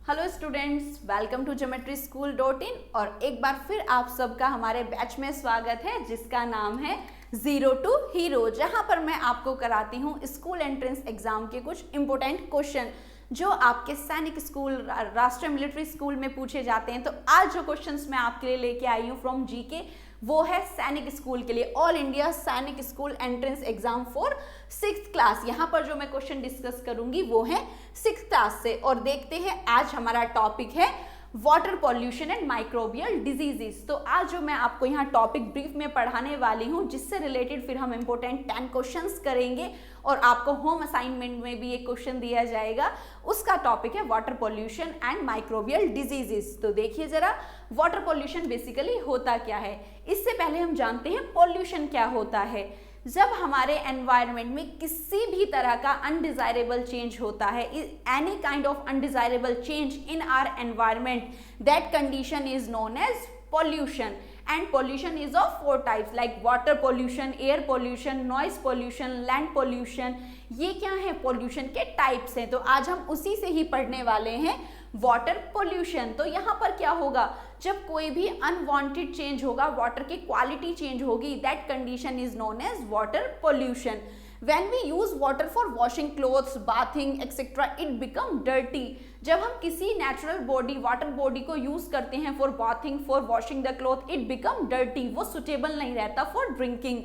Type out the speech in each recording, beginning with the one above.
Hello students, welcome to geometry-school.in और एक बार फिर आप सबका हमारे बैच में स्वागत है जिसका नाम है जीरो टू हीरो, जहां पर मैं आपको कराती हूं स्कूल एंट्रेंस एग्जाम के कुछ इंपॉर्टेंट क्वेश्चन जो आपके सैनिक स्कूल, राष्ट्रीय मिलिट्री स्कूल में पूछे जाते हैं। तो आज जो क्वेश्चंस मैं आपके लिए लेके आई हूं फ्रॉम जीके वो है सैनिक स्कूल के लिए, ऑल इंडिया सैनिक school entrance exam for 6th class. यहाँ पर जो मैं क्वेश्चन डिस्कस करूंगी वो है 6th क्लास से। और देखते हैं आज हमारा टॉपिक है water pollution and microbial diseases. तो आज जो मैं आपको यहाँ टॉपिक ब्रीफ में पढ़ाने वाली हूँ जिससे रिलेटेड फिर हम इंपॉर्टेंट 10 क्वेश्चंस करेंगे और आपको होम असाइनमेंट में भी एक क्वेश्चन दिया जाएगा। उसका टॉपिक है water pollution and microbial diseases. तो देखिए जरा, वाटर पॉल्यूशन बेसिकली होता क्या है। इससे पहले हम जानते हैं पॉल्यूशन क्या होता है। जब हमारे एनवायरनमेंट में किसी भी तरह का अनडिजायरेबल चेंज होता है, any kind of undesirable change in our environment, that condition is known as pollution. And pollution is of 4 types like water pollution, air pollution, noise pollution, land pollution. ये क्या है? pollution के types हैं। तो आज हम उसी से ही पढ़ने वाले हैं वाटर पोल्यूशन। तो यहाँ पर क्या होगा, जब कोई भी अनवांटेड चेंज होगा, वाटर की क्वालिटी चेंज होगी, that condition is known as water pollution. When we use water for washing clothes, bathing, etc., it become dirty. जब हम किसी नेचुरल बॉडी, वाटर बॉडी को यूज करते हैं for bathing, for washing the cloth, it become dirty, वो suitable नहीं रहता for drinking.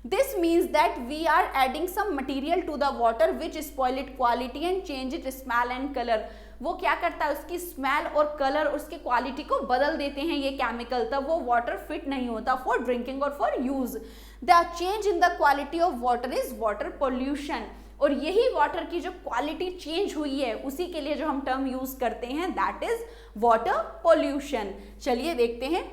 This means that we are adding some material to the water which spoil its quality and change its smell and color. वो क्या करता है, उसकी smell और colour, उसकी क्वालिटी को बदल देते हैं ये केमिकल, तब वो वाटर फिट नहीं होता फॉर ड्रिंकिंग और for use. The change in the quality of water is water pollution. और यही वाटर की जो क्वालिटी चेंज हुई है उसी के लिए जो हम टर्म यूज करते हैं, दैट इज वाटर पोल्यूशन। चलिए देखते हैं।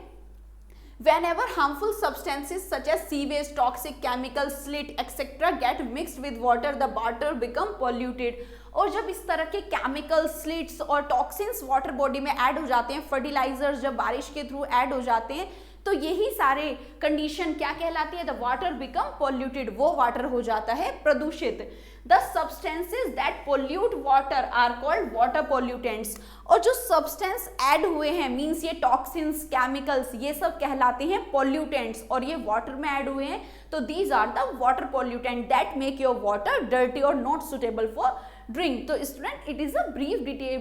Whenever harmful substances such as sewage, toxic chemicals, slit, etc. get mixed with water, the water become polluted. और जब इस तरह के केमिकल, स्लिट्स और टॉक्सिन्स वाटर बॉडी में ऐड हो जाते हैं, फर्टिलाइजर्स जब बारिश के थ्रू ऐड हो जाते हैं, तो यही सारे कंडीशन क्या कहलाती है? द वाटर बिकम पोल्यूटेड, वो वाटर हो जाता है प्रदूषित। The substances that pollute water are called water pollutants. और जो सब्सटेंस ऐड हुए हैं, मीन्स ये टॉक्सिन्स, केमिकल्स, ये सब कहलाते हैं पोल्यूटेंट्स और ये वाटर में ऐड हुए हैं, तो these are the water pollutant that make your water dirty और नॉट सुटेबल फॉर drink. तो student, it is a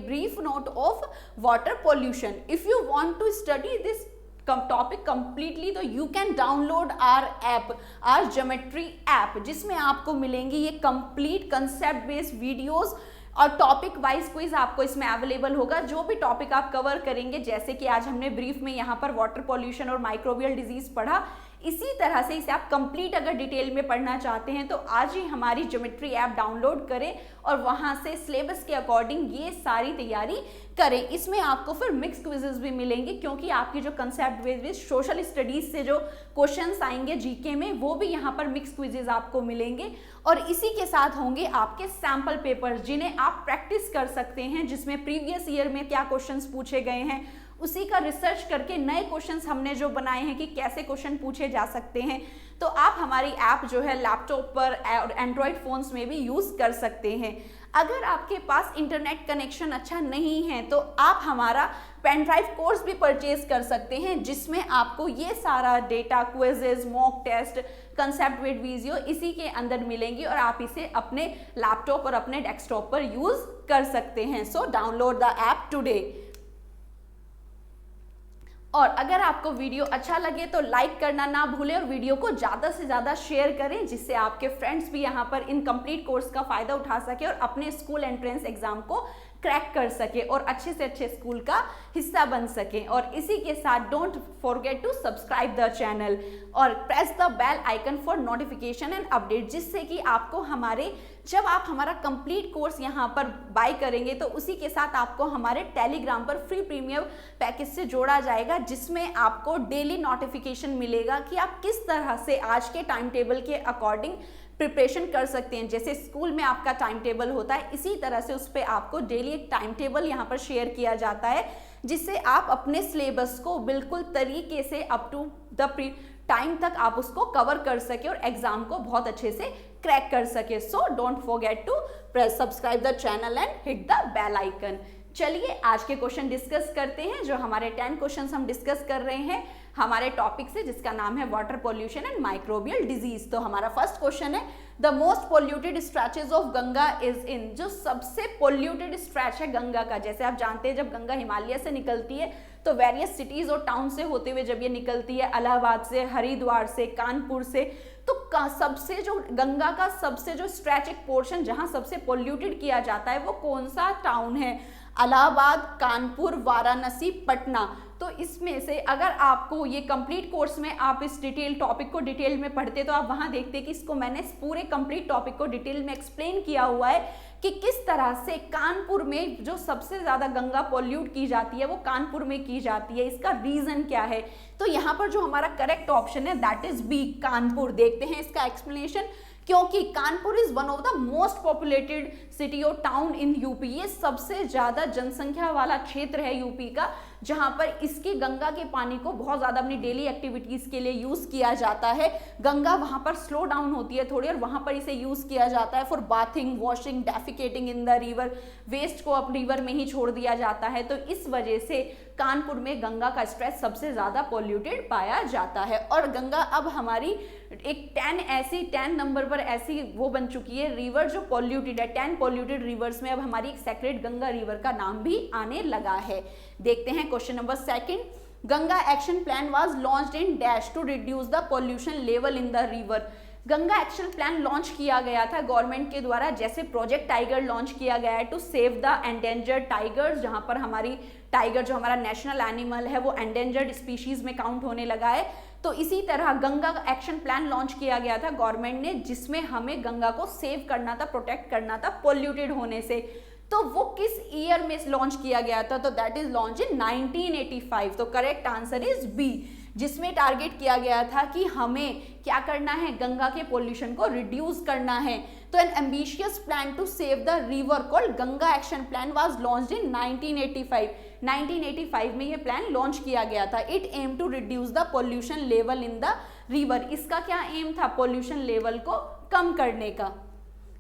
brief note of water pollution. If you want to study this topic completely, तो you can download our app, our geometry app, जिसमें आपको मिलेंगी ये complete concept based videos और topic wise quiz आपको इसमें available होगा। जो भी टॉपिक आप कवर करेंगे, जैसे कि आज हमने ब्रीफ में यहाँ पर वाटर पॉल्यूशन और माइक्रोबियल डिजीज पढ़ा, इसी तरह से इसे आप कंप्लीट अगर डिटेल में पढ़ना चाहते हैं तो आज ही हमारी ज्योमेट्री ऐप डाउनलोड करें और वहां से सिलेबस के अकॉर्डिंग ये सारी तैयारी करें। इसमें आपको फिर मिक्स क्विजेस भी मिलेंगे क्योंकि आपकी जो कंसेप्ट बेस्ड सोशल स्टडीज से जो क्वेश्चंस आएंगे जीके में, वो भी यहाँ पर मिक्स क्विजेस आपको मिलेंगे। और इसी के साथ होंगे आपके सैम्पल पेपर्स जिन्हें आप प्रैक्टिस कर सकते हैं, जिसमें प्रीवियस ईयर में क्या क्वेश्चंस पूछे गए हैं उसी का रिसर्च करके नए क्वेश्चंस हमने जो बनाए हैं कि कैसे क्वेश्चन पूछे जा सकते हैं। तो आप हमारी ऐप जो है लैपटॉप पर और एंड्रॉयड फोन्स में भी यूज कर सकते हैं। अगर आपके पास इंटरनेट कनेक्शन अच्छा नहीं है तो आप हमारा पेन ड्राइव कोर्स भी परचेज कर सकते हैं, जिसमें आपको ये सारा data, quizzes, mock test, concept based video इसी के अंदर मिलेंगी और आप इसे अपने लैपटॉप और अपने डेस्कटॉप पर यूज कर सकते हैं। So download the app today. और अगर आपको वीडियो अच्छा लगे तो लाइक करना ना भूलें और वीडियो को ज़्यादा से ज़्यादा शेयर करें, जिससे आपके फ्रेंड्स भी यहाँ पर इन कंप्लीट कोर्स का फ़ायदा उठा सके और अपने स्कूल एंट्रेंस एग्जाम को क्रैक कर सके और अच्छे से अच्छे स्कूल का हिस्सा बन सके। और इसी के साथ don't forget to subscribe the channel और press the bell icon for notification and update, जिससे कि आपको हमारे, जब आप हमारा कंप्लीट कोर्स यहाँ पर बाय करेंगे तो उसी के साथ आपको हमारे टेलीग्राम पर फ्री प्रीमियम पैकेज से जोड़ा जाएगा, जिसमें आपको डेली नोटिफिकेशन मिलेगा कि आप किस तरह से आज के टाइम टेबल के अकॉर्डिंग प्रिपरेशन कर सकते हैं। जैसे स्कूल में आपका टाइम टेबल होता है, इसी तरह से उस पर आपको डेली एक टाइम टेबल यहाँ पर शेयर किया जाता है, जिससे आप अपने सिलेबस को बिल्कुल तरीके से अप टू द टाइम तक आप उसको कवर कर सके और एग्जाम को बहुत अच्छे से क्रैक कर सके। So don't forget to subscribe the channel and hit the bell icon. चलिए आज के क्वेश्चन डिस्कस करते हैं। जो हमारे 10 क्वेश्चंस हम डिस्कस कर रहे हैं हमारे टॉपिक से, जिसका नाम है water pollution and microbial disease. तो हमारा फर्स्ट क्वेश्चन है, the most polluted stretches of Ganga is in. जो सबसे पोल्यूटेड स्ट्रेच है गंगा का, जैसे आप जानते हैं जब गंगा हिमालय से निकलती है तो वेरियस सिटीज और टाउन से होते हुए जब ये निकलती है, इलाहाबाद से, हरिद्वार से, कानपुर से, तो सबसे जो गंगा का सबसे जो स्ट्रेच एक पोर्शन जहां सबसे पोल्यूटेड किया जाता है वो कौन सा टाउन है? इलाहाबाद, कानपुर, वाराणसी, पटना। तो इसमें से अगर आपको ये कंप्लीट कोर्स में आप इस डिटेल टॉपिक को डिटेल में पढ़ते तो आप वहां देखते कि इसको मैंने पूरे कंप्लीट टॉपिक को डिटेल में एक्सप्लेन किया हुआ है कि किस तरह से कानपुर में जो सबसे ज्यादा गंगा पोल्यूट की जाती है वो कानपुर में की जाती है। इसका रीजन क्या है? तो यहाँ पर जो हमारा करेक्ट ऑप्शन है दैट इज बी, कानपुर। देखते हैं इसका एक्सप्लेनेशन। क्योंकि Kanpur is one of the most populated city और टाउन इन यूपी। ये सबसे ज्यादा जनसंख्या वाला क्षेत्र है यूपी का, जहां पर इसके गंगा के पानी को बहुत ज्यादा अपनी डेली एक्टिविटीज के लिए यूज किया जाता है। गंगा वहां पर स्लो डाउन होती है थोड़ी और वहां पर इसे यूज किया जाता है for bathing, washing, defecating in the river. Waste को अब रिवर में ही छोड़ दिया जाता है। तो इस वजह से कानपुर में गंगा का स्ट्रेच सबसे ज्यादा पोल्यूटेड पाया जाता है। और गंगा अब हमारी एक 10 नंबर पर ऐसी वो बन चुकी है रिवर जो पोल्यूटेड है। 10 पोल्यूटेड रिवर्स में अब हमारी एक सेक्रेड गंगा रिवर का नाम भी आने लगा है। देखते हैं question number 2। Ganga action plan was launched in dash to reduce the pollution level in the river. Ganga action plan launch किया गया था गवर्नमेंट के द्वारा, जैसे प्रोजेक्ट टाइगर लॉन्च किया गया है to save the endangered tigers, जहां पर हमारी टाइगर जो हमारा नेशनल एनिमल है वो एंडेंजर्ड स्पीशीज में काउंट होने लगा है। तो इसी तरह गंगा एक्शन प्लान लॉन्च किया गया था गवर्नमेंट ने, जिसमें हमें गंगा को सेव करना था, प्रोटेक्ट करना था पोल्यूटेड होने से। तो वो किस ईयर में लॉन्च किया गया था? तो दैट इज लॉन्च इन 1985। तो करेक्ट आंसर इज बी, जिसमें टारगेट किया गया था कि हमें क्या करना है, गंगा के पोल्यूशन को रिड्यूस करना है। तो an ambitious plan to save the river called Ganga action plan was launched in 1985। 1985 में ये प्लान लॉन्च किया गया था। It aim to reduce the pollution level in the river. इसका क्या एम था? पोल्यूशन लेवल को कम करने का।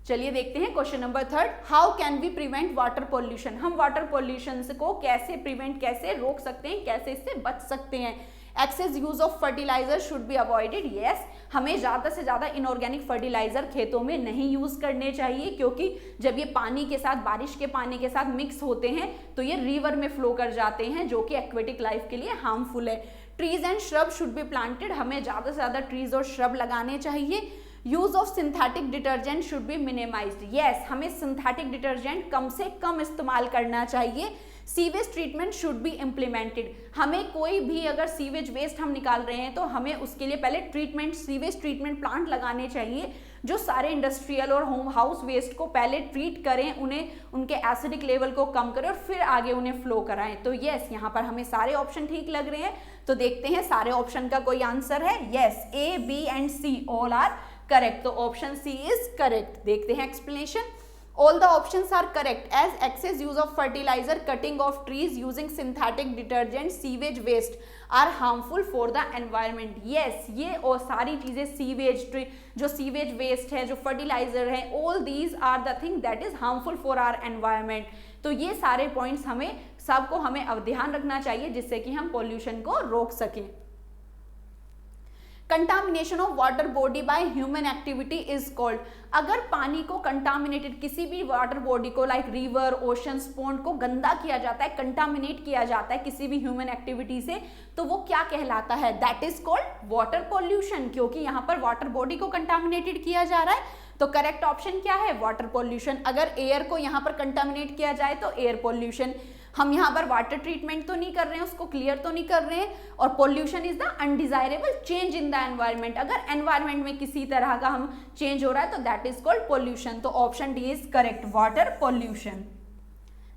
चलिए देखते हैं question number 3। How can we prevent water pollution. हम वाटर पोल्यूशन को कैसे प्रिवेंट, कैसे रोक सकते हैं, कैसे इससे बच सकते हैं? Excess use of fertiliser should be avoided. Yes, हमें ज़्यादा से ज़्यादा इनऑर्गेनिक फर्टिलाइजर खेतों में नहीं यूज करने चाहिए, क्योंकि जब ये पानी के साथ, बारिश के पानी के साथ मिक्स होते हैं तो ये रिवर में फ्लो कर जाते हैं, जो कि एक्वेटिक लाइफ के लिए हार्मफुल है। Trees and shrub should be planted. हमें ज़्यादा से ज़्यादा ट्रीज और श्रब लगाने चाहिए। Use of synthetic detergent should be minimised. Yes, हमें सिंथेटिक डिटर्जेंट कम से कम इस्तेमाल करना चाहिए। Sewage treatment should be implemented. हमें कोई भी अगर सीवेज वेस्ट हम निकाल रहे हैं तो हमें उसके लिए पहले ट्रीटमेंट, सीवेज ट्रीटमेंट प्लांट लगाने चाहिए, जो सारे इंडस्ट्रियल और होम हाउस वेस्ट को पहले ट्रीट करें, उन्हें उनके एसिडिक लेवल को कम करें और फिर आगे उन्हें फ्लो कराएं। तो यस, यहाँ पर हमें सारे ऑप्शन ठीक लग रहे हैं। तो देखते हैं सारे ऑप्शन का कोई आंसर है। Yes, A, B and C all are correct. तो ऑप्शन सी इज करेक्ट। देखते हैं explanation. All the options are correct as excess use of fertilizer, cutting of trees, using synthetic detergent, sewage waste are harmful for the environment. Yes, ये और सारी चीजें sewage, जो sewage waste है, जो fertiliser है, all these are the thing that is harmful for our environment. तो ये सारे पॉइंट्स हमें सबको हमें अब ध्यान रखना चाहिए, जिससे कि हम पॉल्यूशन को रोक सकें। Contamination of water body by human activity is called. अगर पानी को कंटामिनेटेड, किसी भी वाटर बॉडी को लाइक रिवर, ओशन, पॉन्ड को गंदा किया जाता है, कंटामिनेट किया जाता है किसी भी ह्यूमन एक्टिविटी से, तो वो क्या कहलाता है? That is called water pollution, क्योंकि यहाँ पर वाटर बॉडी को कंटामिनेटेड किया जा रहा है। तो करेक्ट ऑप्शन क्या है? Water pollution. अगर एयर को यहाँ पर कंटामिनेट किया जाए तो एयर पॉल्यूशन। हम यहाँ पर वाटर ट्रीटमेंट तो नहीं कर रहे हैं, उसको क्लियर तो नहीं कर रहे हैं। और pollution is the undesirable change in the environment. अगर एनवायरनमेंट में किसी तरह का हम चेंज हो रहा है तो दैट इज कॉल्ड पॉल्यूशन। तो option D is correct, water pollution.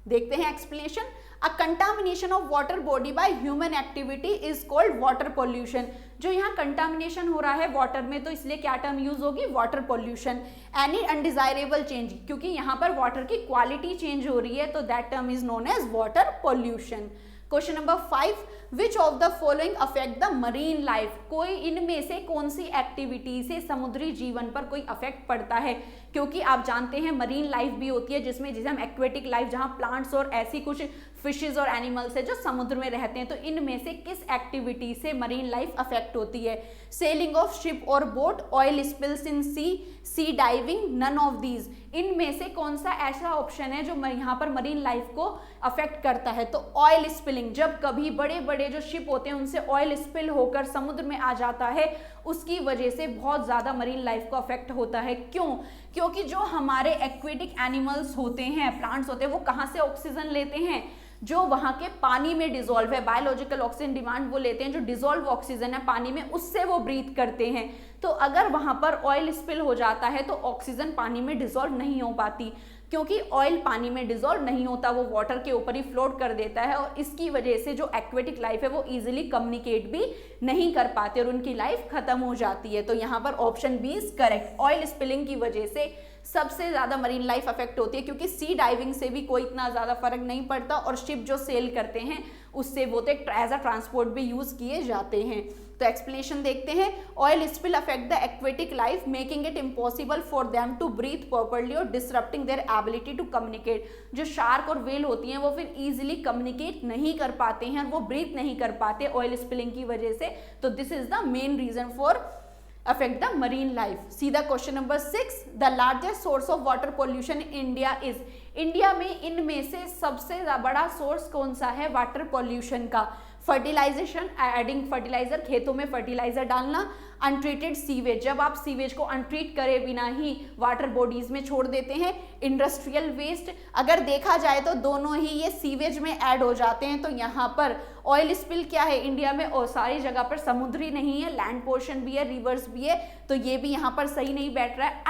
देखते हैं explanation. A contamination of water body by human activity is called water pollution. जो यहाँ कंटामिनेशन हो रहा है वाटर में, तो इसलिए क्या टर्म यूज होगी? Water pollution. Any undesirable change, क्योंकि यहाँ पर वाटर की क्वालिटी चेंज हो रही है, तो that term is known as water pollution. Question number 5। Which of the following affect the marine life, कोई इनमें से कौन सी एक्टिविटी से समुद्री जीवन पर कोई अफेक्ट पड़ता है, क्योंकि आप जानते हैं मरीन लाइफ भी होती है जिसमें जिसे हम एक्वेटिक लाइफ, जहां प्लांट्स और ऐसी कुछ फिशेज और एनिमल्स है जो समुद्र में रहते हैं, तो इनमें से किस एक्टिविटी से मरीन लाइफ अफेक्ट होती है। सेलिंग ऑफ शिप और boat, oil spills in sea diving, none of these, इनमें से कौन सा ऐसा ऑप्शन है जो यहाँ पर मरीन लाइफ को अफेक्ट करता है। तो ऑयल स्पिलिंग, जब कभी बड़े बड़े जो शिप होते हैं उनसे ऑयल स्पिल होकर समुद्र में आ जाता है, उसकी वजह से बहुत ज्यादा मरीन लाइफ को अफेक्ट होता है। क्यों? क्योंकि जो हमारे एक्वेटिक एनिमल्स होते हैं, प्लांट्स होते हैं, वो कहाँ से ऑक्सीजन लेते हैं, जो वहां के पानी में डिसॉल्व है, बायोलॉजिकल ऑक्सीजन डिमांड वो लेते हैं, जो डिसॉल्व ऑक्सीजन है पानी में उससे वो ब्रीथ करते हैं। तो अगर वहां पर ऑयल स्पिल हो जाता है तो ऑक्सीजन पानी में डिसॉल्व नहीं हो पाती, क्योंकि ऑयल पानी में डिसॉल्व नहीं होता, वो वाटर के ऊपर ही फ्लोट कर देता है, और इसकी वजह से जो एक्वेटिक लाइफ है वो इजीली कम्युनिकेट भी नहीं कर पाते और उनकी लाइफ खत्म हो जाती है। तो यहाँ पर option B is correct. Oil spilling की वजह से सबसे ज्यादा मरीन लाइफ अफेक्ट होती है, क्योंकि सी डाइविंग से भी कोई इतना ज्यादा फर्क नहीं पड़ता, और शिप जो सेल करते हैं उससे वो तो एज अ ट्रांसपोर्ट भी यूज किए जाते हैं। तो एक्सप्लेनेशन देखते हैं। Oil spill affect the aquatic life, making it impossible for them to breathe properly और disrupting their ability to communicate. जो शार्क और व्हेल होती हैं वो फिर इजीली कम्युनिकेट नहीं कर पाते हैं और वो ब्रीथ नहीं कर पाते ऑयल स्पिलिंग की वजह से। तो this is the main reason for affect the marine life. See the question number 6. The largest source of water pollution in India is, India में इनमें से सबसे बड़ा सोर्स कौन सा है वाटर पॉल्यूशन का? फर्टिलाइजेशन, एडिंग फर्टिलाइजर, खेतों में फर्टिलाइजर डालना, अनट्रीटेड सीवेज, जब आप सीवेज को अनट्रीट करे बिना ही वाटर बॉडीज में छोड़ देते हैं, इंडस्ट्रियल वेस्ट, अगर देखा जाए तो दोनों ही ये सीवेज में ऐड हो जाते हैं। तो यहाँ पर ऑयल स्पिल क्या है इंडिया में, और सारी जगह पर समुद्री नहीं है, लैंड पोर्शन भी है, रिवर्स भी है, तो ये भी यहाँ पर सही नहीं बैठ रहा है।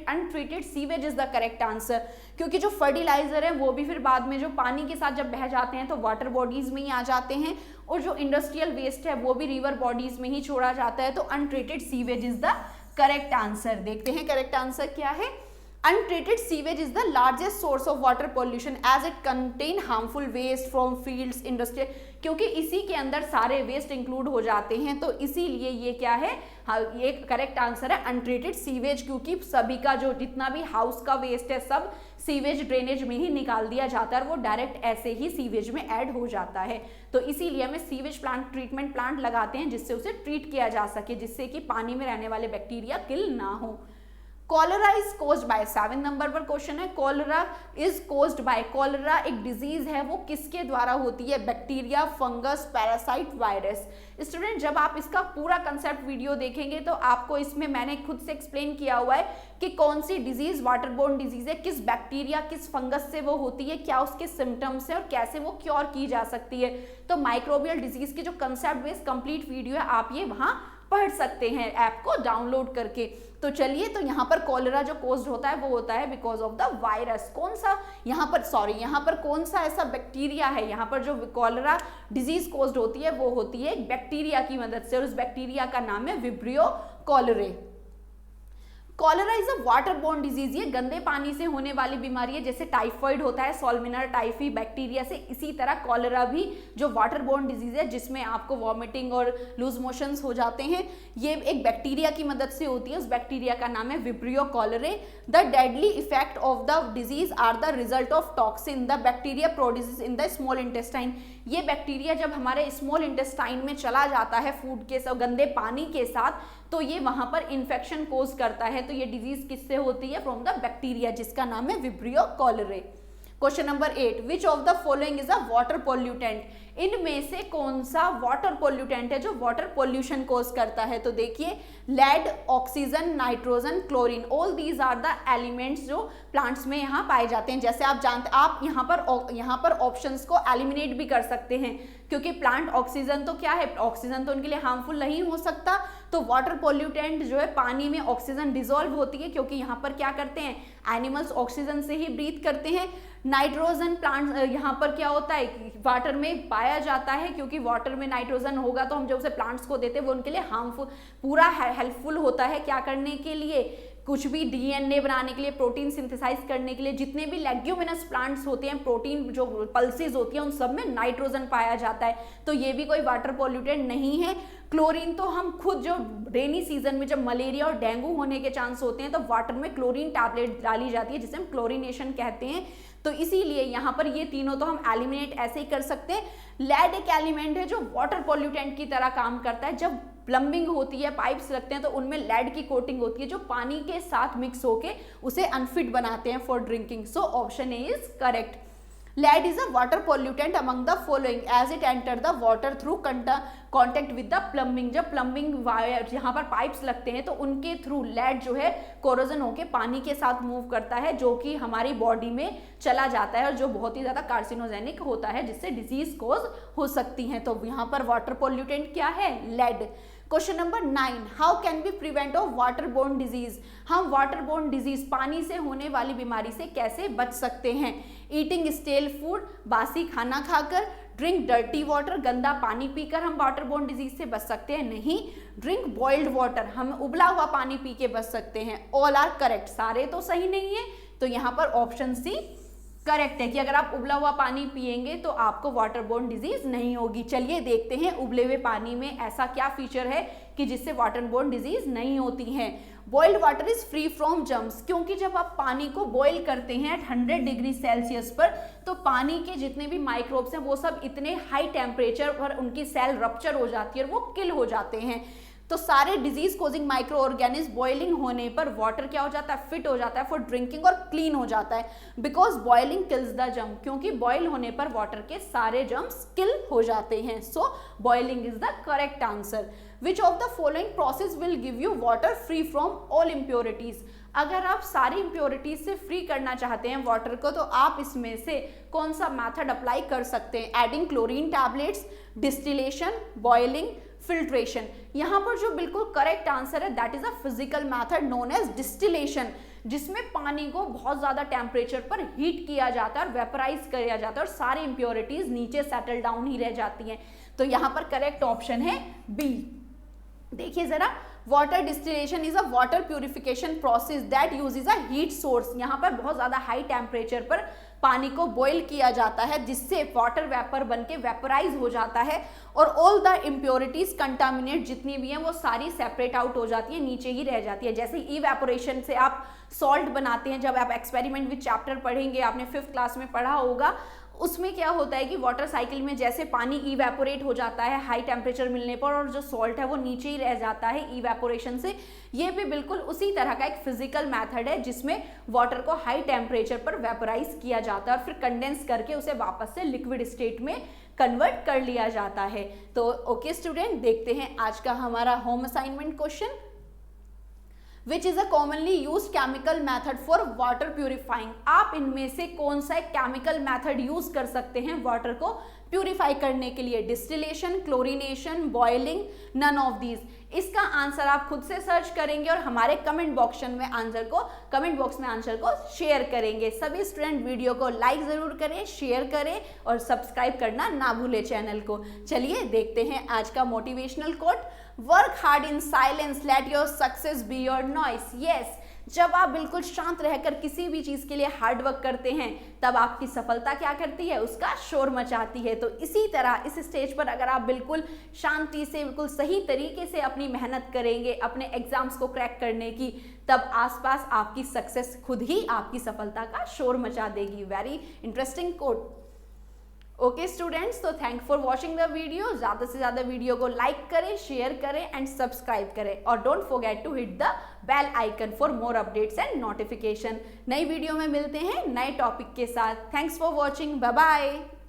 Untreated sewage is the correct answer, क्योंकि जो फर्टिलाइजर है वो भी फिर बाद में जो पानी के साथ जब बह जाते हैं तो वाटर बॉडीज में ही आ जाते हैं, और जो इंडस्ट्रियल वेस्ट है वो भी रिवर बॉडीज में ही छोड़ा जाता है। तो untreated sewage is the correct answer. देखते हैं करेक्ट आंसर क्या है। Untreated sewage is the largest source of water pollution as it contain harmful waste from fields, industry, क्योंकि इसी के अंदर सारे वेस्ट इंक्लूड हो जाते हैं, तो इसीलिए ये क्या है, हाँ, ये करेक्ट आंसर है अनट्रीटेड सीवेज, क्योंकि सभी का जो जितना भी हाउस का वेस्ट है सब सीवेज ड्रेनेज में ही निकाल दिया जाता है और वो डायरेक्ट ऐसे ही सीवेज में ऐड हो जाता है। तो इसीलिए हमें सीवेज प्लांट, ट्रीटमेंट प्लांट लगाते हैं जिससे उसे ट्रीट किया जा सके, जिससे कि पानी में रहने वाले बैक्टीरिया किल ना हो। Cholera is caused by, 7 number पर क्वेश्चन है, cholera is caused by, cholera एक डिजीज है, वो किसके द्वारा होती है? Bacteria, fungus, parasite, virus. Student जब आप इसका पूरा कंसेप्ट वीडियो देखेंगे तो आपको इसमें मैंने खुद से एक्सप्लेन किया हुआ है कि कौन सी डिजीज वाटरबोर्न डिजीज है, किस बैक्टीरिया किस फंगस से वो होती है, क्या उसके सिम्टम्स है और कैसे वो क्योर की जा सकती है। तो माइक्रोबियल डिजीज की जो कंसेप्ट बेस्ड कंप्लीट वीडियो है आप ये वहां पढ़ सकते हैं ऐप को डाउनलोड करके। तो चलिए, तो यहाँ पर कॉलरा जो कोज्ड होता है वो होता है बिकॉज ऑफ द वायरस। कौन सा यहाँ पर कौन सा ऐसा बैक्टीरिया है, यहाँ पर जो कॉलरा डिजीज कोज्ड होती है वो होती है बैक्टीरिया की मदद से, और उस बैक्टीरिया का नाम है vibrio cholerae. Cholera is a water borne disease, ये गंदे पानी से होने वाली बीमारी है, जैसे टाइफॉइड होता है सॉल्मिनर टाइफी बैक्टीरिया से, इसी तरह कॉलरा भी जो वाटर बोर्न डिजीज है जिसमें आपको वॉमिटिंग और लूज मोशंस हो जाते हैं, ये एक बैक्टीरिया की मदद से होती है, उस बैक्टीरिया का नाम है vibrio cholerae. The deadly effect of the disease are the result of toxin the bacteria produces in the small intestine. ये बैक्टीरिया जब हमारे स्मॉल इंटेस्टाइन में चला जाता है फूड के साथ, गंदे पानी के साथ, तो ये वहां पर इन्फेक्शन कोज करता है। तो ये डिजीज किससे होती है? फ्रॉम द बैक्टीरिया जिसका नाम है vibrio cholerae. Question number 8, which of the following is a water pollutant, इनमें से कौन सा वाटर पोल्यूटेंट है जो वाटर पोल्यूशन कोज करता है? तो देखिए, lead, oxygen, nitrogen, chlorine, all these are the elements जो प्लांट्स में यहाँ पाए जाते हैं। जैसे आप जानते, आप यहाँ पर ऑप्शंस को एलिमिनेट भी कर सकते हैं, क्योंकि प्लांट ऑक्सीजन तो क्या है, ऑक्सीजन तो उनके लिए हार्मफुल नहीं हो सकता, तो वाटर पोल्यूटेंट जो है पानी में ऑक्सीजन डिसॉल्व होती है, क्योंकि यहाँ पर क्या करते हैं, एनिमल्स ऑक्सीजन से ही ब्रीथ करते हैं। नाइट्रोजन प्लांट यहाँ पर क्या होता है, वाटर में पाया जाता है, क्योंकि वाटर में नाइट्रोजन होगा तो हम जब उसे प्लांट्स को देते हैं वो उनके लिए हार्मफुल, पूरा हेल्पफुल होता है क्या करने के लिए, कुछ भी डीएनए बनाने के लिए, प्रोटीन सिंथेसाइज करने के लिए, जितने भी लेग्यूमिनस प्लांट्स होते हैं, प्रोटीन जो पल्सेस होती हैं, उन सब में नाइट्रोजन पाया जाता है। तो ये भी कोई वाटर पॉल्यूटेंट नहीं है। क्लोरीन तो हम खुद, जो रेनी सीजन में जब मलेरिया और डेंगू होने के चांस होते हैं तो वाटर में क्लोरीन टैबलेट डाली जाती है, जिसे हम क्लोरीनेशन कहते हैं। तो इसीलिए यहाँ पर ये तीनों तो हम एलिमिनेट ऐसे ही कर सकते हैं। लेड एक एलिमेंट है जो वाटर पॉल्यूटेंट की तरह काम करता है। जब प्लम्बिंग होती है, पाइप्स लगते हैं, तो उनमें लेड की कोटिंग होती है जो पानी के साथ मिक्स होके उसे अनफिट बनाते हैं for drinking. So option A is correct. Lead is a water pollutant among the following as it enter the water through contact with the plumbing। जब प्लम्बिंग वायर, यहाँ पर पाइप्स लगते हैं, तो उनके थ्रू लेड जो है कोरोजन होके पानी के साथ मूव करता है, जो कि हमारी बॉडी में चला जाता है और जो बहुत ही ज़्यादा कार्सिनोजेनिक होता है, जिससे डिजीज कॉज हो सकती हैं। तो यहाँ पर वाटर पॉल्यूटेंट क्या है? Lead. Question number 9, how can be prevent of water borne disease. हम वाटर बोर्न डिजीज, पानी से होने वाली बीमारी से कैसे बच सकते हैं? ईटिंग स्टेल फूड, बासी खाना खाकर, ड्रिंक डर्टी वाटर, गंदा पानी पीकर हम वाटर बोर्न डिजीज से बच सकते हैं? नहीं। ड्रिंक बॉइल्ड वाटर, हम उबला हुआ पानी पी के बच सकते हैं। ऑल आर करेक्ट, सारे तो सही नहीं है। तो यहाँ पर ऑप्शन सी करेक्ट है कि अगर आप उबला हुआ पानी पिएंगे तो आपको वाटर बोर्न डिजीज नहीं होगी। चलिए देखते हैं उबले हुए पानी में ऐसा क्या फीचर है कि जिससे वाटर बोर्न डिजीज नहीं होती है। Boiled water is free from germs, क्योंकि जब आप पानी को बॉईल करते हैं एट 100 डिग्री सेल्सियस पर, तो पानी के जितने भी माइक्रोब्स हैं वो सब इतने हाई टेम्परेचर पर उनकी सेल रप्चर हो जाती है और वो किल हो जाते हैं। तो सारे disease causing micro organism boiling होने पर वाटर क्या हो जाता है? फिट हो जाता है फॉर ड्रिंकिंग और क्लीन हो जाता है। Because boiling kills the germ, क्योंकि बॉइल होने पर वाटर के सारे जर्म्स किल हो जाते हैं। सो boiling is the correct answer. Which of the following process will give you water free from all impurities. अगर आप सारी इम्प्योरिटीज से फ्री करना चाहते हैं वाटर को, तो आप इसमें से कौन सा मेथड अप्लाई कर सकते हैं? Adding chlorine tablets, distillation, boiling, filtration. यहाँ पर जो बिल्कुल करेक्ट आंसर है that is a physical method known as distillation, जिसमें पानी को बहुत ज्यादा टेम्परेचर पर हीट किया जाता है और वेपराइज किया जाता है और सारी इम्प्योरिटीज नीचे सेटल डाउन ही रह जाती हैं। तो यहाँ पर करेक्ट ऑप्शन है बी। देखिए जरा, water distillation is a water purification process that uses a heat source. यहाँ पर बहुत ज्यादा हाई टेम्परेचर पर पानी को बॉईल किया जाता है, जिससे वाटर वेपर बनके वेपराइज हो जाता है और ऑल द इम्प्योरिटीज, कंटामिनेट जितनी भी हैं वो सारी सेपरेट आउट हो जाती है, नीचे ही रह जाती है। जैसे इवेपोरेशन से आप सॉल्ट बनाते हैं, जब आप एक्सपेरिमेंट विद चैप्टर पढ़ेंगे, आपने 5th क्लास में पढ़ा होगा, उसमें क्या होता है कि वाटर साइकिल में जैसे पानी इवेपोरेट हो जाता है हाई टेम्परेचर मिलने पर और जो सॉल्ट है वो नीचे ही रह जाता है इवेपोरेशन से। ये भी बिल्कुल उसी तरह का एक फिजिकल मेथड है जिसमें वाटर को हाई टेम्परेचर पर वेपराइज किया जाता है और फिर कंडेंस करके उसे वापस से लिक्विड स्टेट में कन्वर्ट कर लिया जाता है। तो ओके स्टूडेंट, देखते हैं आज का हमारा home assignment question. Which is a commonly used chemical method for water purifying। आप इनमें से कौन सा एक केमिकल मेथड यूज कर सकते हैं वाटर को प्यूरिफाई करने के लिए? Distillation, chlorination, boiling, none of these. इसका आंसर आप खुद से सर्च करेंगे और हमारे कमेंट बॉक्स में आंसर को शेयर करेंगे। सभी स्टूडेंट वीडियो को लाइक जरूर करें, शेयर करें और सब्सक्राइब करना ना भूलें चैनल को। चलिए देखते हैं आज का motivational quote. Work hard in silence, let your success be your noise. Yes, जब आप बिल्कुल शांत रहकर किसी भी चीज के लिए हार्ड वर्क करते हैं तब आपकी सफलता क्या करती है? उसका शोर मचाती है। तो इसी तरह इस स्टेज पर अगर आप बिल्कुल शांति से, बिल्कुल सही तरीके से अपनी मेहनत करेंगे अपने एग्जाम्स को क्रैक करने की, तब आसपास आपकी सक्सेस खुद ही आपकी सफलता का शोर मचा देगी। Very interesting quote. Okay students, तो thank for watching the video. ज़्यादा से ज़्यादा वीडियो को लाइक करें, शेयर करें एंड सब्सक्राइब करें और don't forget to hit the bell icon for more updates and notification. नई वीडियो में मिलते हैं नए टॉपिक के साथ। Thanks for watching, bye bye.